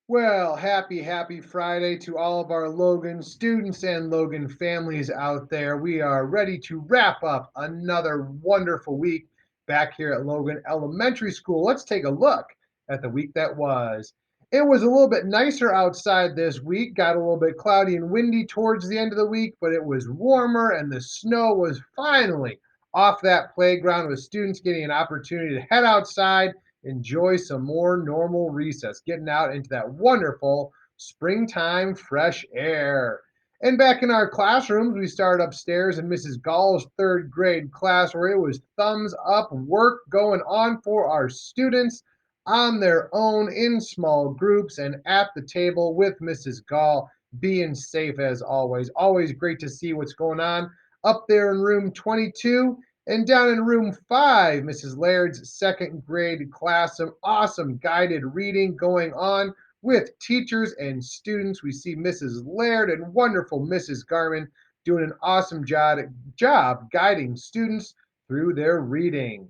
Well, happy Friday to all of our Logan students and Logan families out there. We are ready to wrap up another wonderful week back here at Logan Elementary School. Let's take a look at the week that was. It was a little bit nicer outside this week, got a little bit cloudy and windy towards the end of the week, but it was warmer and the snow was finally off that playground with students getting an opportunity to head outside, enjoy some more normal recess, getting out into that wonderful springtime fresh air. And back in our classrooms, we started upstairs in Mrs. Gall's third grade class where it was thumbs up work going on for our students on their own in small groups and at the table with Mrs. Gall, being safe as always. Always great to see what's going on up there in room 22. And down in room 5, Mrs. Laird's second grade class, some awesome guided reading going on with teachers and students. We see Mrs. Laird and wonderful Mrs. Garman doing an awesome job guiding students through their reading.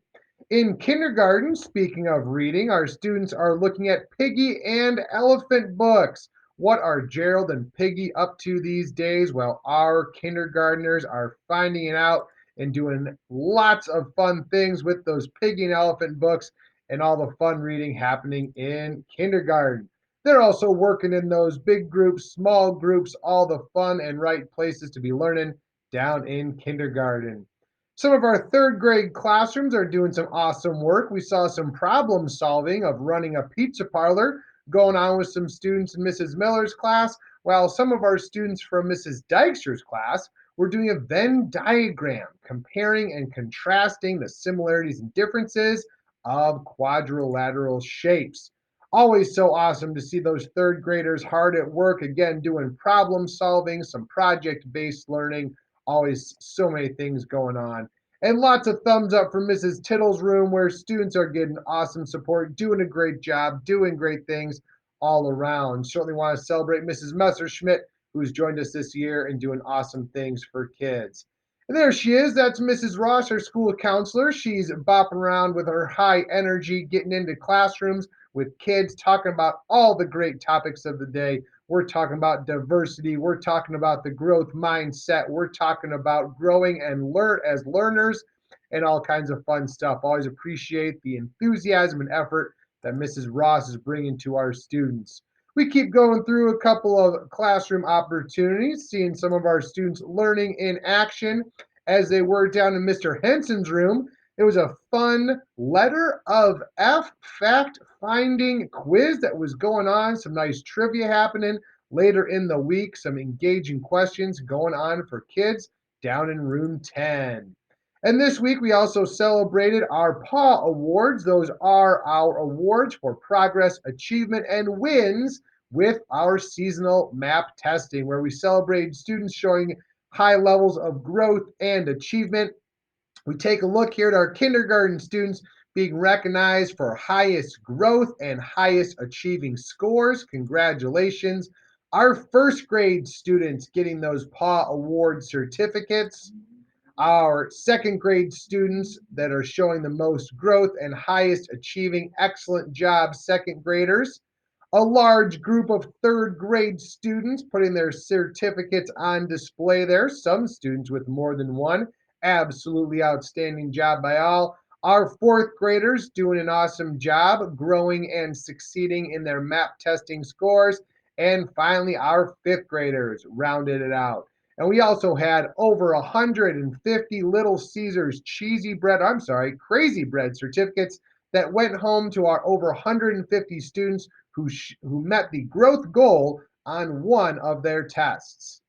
In kindergarten, speaking of reading, our students are looking at Piggy and Elephant books. What are Gerald and Piggy up to these days? Well, our kindergartners are finding it out and doing lots of fun things with those Piggy and Elephant books and all the fun reading happening in kindergarten. They're also working in those big groups, small groups, all the fun and right places to be learning down in kindergarten. Some of our third grade classrooms are doing some awesome work. We saw some problem solving of running a pizza parlor going on with some students in Mrs. Miller's class, while some of our students from Mrs. Dykstra's class were doing a Venn diagram, comparing and contrasting the similarities and differences of quadrilateral shapes. Always so awesome to see those third graders hard at work, again, doing problem solving, some project based learning. Always so many things going on. And lots of thumbs up for Mrs. Tittle's room, where students are getting awesome support, doing a great job, doing great things all around. Certainly want to celebrate Mrs. Messerschmidt, who's joined us this year and doing awesome things for kids. And there she is. That's Mrs. Ross, our school counselor. She's bopping around with her high energy, getting into classrooms with kids, talking about all the great topics of the day. We're talking about diversity. We're talking about the growth mindset. We're talking about growing and learn as learners and all kinds of fun stuff. Always appreciate the enthusiasm and effort that Mrs. Ross is bringing to our students. We keep going through a couple of classroom opportunities, seeing some of our students learning in action as they were down in Mr. Henson's room. It was a fun letter of F fact finding quiz that was going on, some nice trivia happening later in the week, some engaging questions going on for kids down in room 10. And this week, we also celebrated our PAW Awards. Those are our awards for progress, achievement, and wins with our seasonal map testing, where we celebrate students showing high levels of growth and achievement. We take a look here at our kindergarten students being recognized for highest growth and highest achieving scores. Congratulations. Our first grade students getting those PAW Award certificates. Our second grade students that are showing the most growth and highest achieving excellent job, second graders. A large group of third grade students putting their certificates on display there. Some students with more than one. Absolutely outstanding job by all. Our fourth graders doing an awesome job growing and succeeding in their map testing scores. And finally, our fifth graders rounded it out. And we also had over 150 Little Caesars crazy bread certificates that went home to our over 150 students who met the growth goal on one of their tests.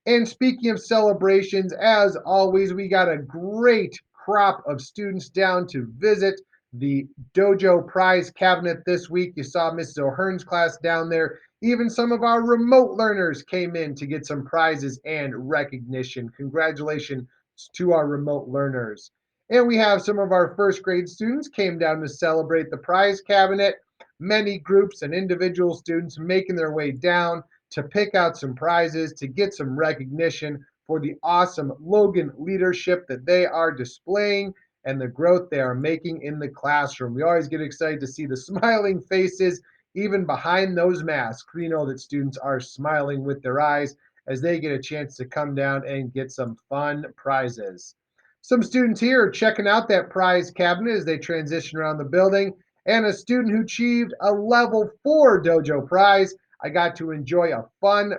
And speaking of celebrations, as always, we got a great crop of students down to visit the dojo prize cabinet this week. You saw Mrs. O'Hearn's class down there. Even some of our remote learners came in to get some prizes and recognition. Congratulations to our remote learners. And we have some of our first grade students came down to celebrate the prize cabinet. Many groups and individual students making their way down to pick out some prizes, to get some recognition for the awesome Logan leadership that they are displaying and the growth they are making in the classroom. We always get excited to see the smiling faces, Even behind those masks, we know that students are smiling with their eyes as they get a chance to come down and get some fun prizes. Some students here are checking out that prize cabinet as they transition around the building. And a student who achieved a level 4 dojo prize. I got to enjoy a fun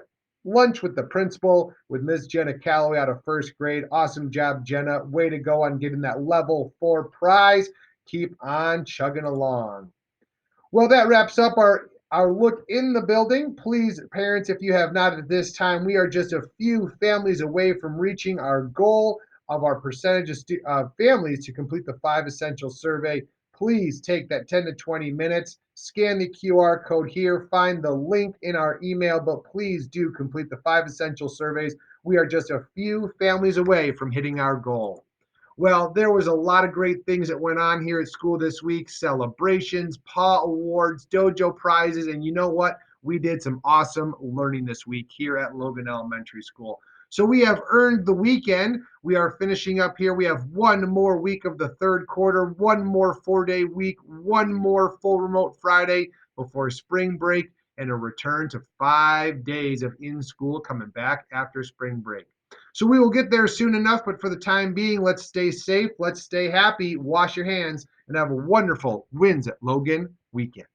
lunch with the principal, with Miss Jenna Calloway out of first grade. Awesome job, Jenna. Way to go on getting that level 4 prize. Keep on chugging along. Well, that wraps up our look in the building. Please, parents, if you have not at this time, we are just a few families away from reaching our goal of our percentage of families to complete the 5 essential survey. Please take that 10 to 20 minutes, scan the QR code here, find the link in our email, but please do complete the 5 essential surveys. We are just a few families away from hitting our goal. Well, there was a lot of great things that went on here at school this week: celebrations, paw awards, dojo prizes, and you know what? We did some awesome learning this week here at Logan Elementary School. So we have earned the weekend. We are finishing up here. We have one more week of the third quarter, one more 4-day week, one more full remote Friday before spring break, and a return to 5 days of in school coming back after spring break. So we will get there soon enough, but for the time being, let's stay safe, let's stay happy, wash your hands, and have a wonderful Wins at Logan weekend.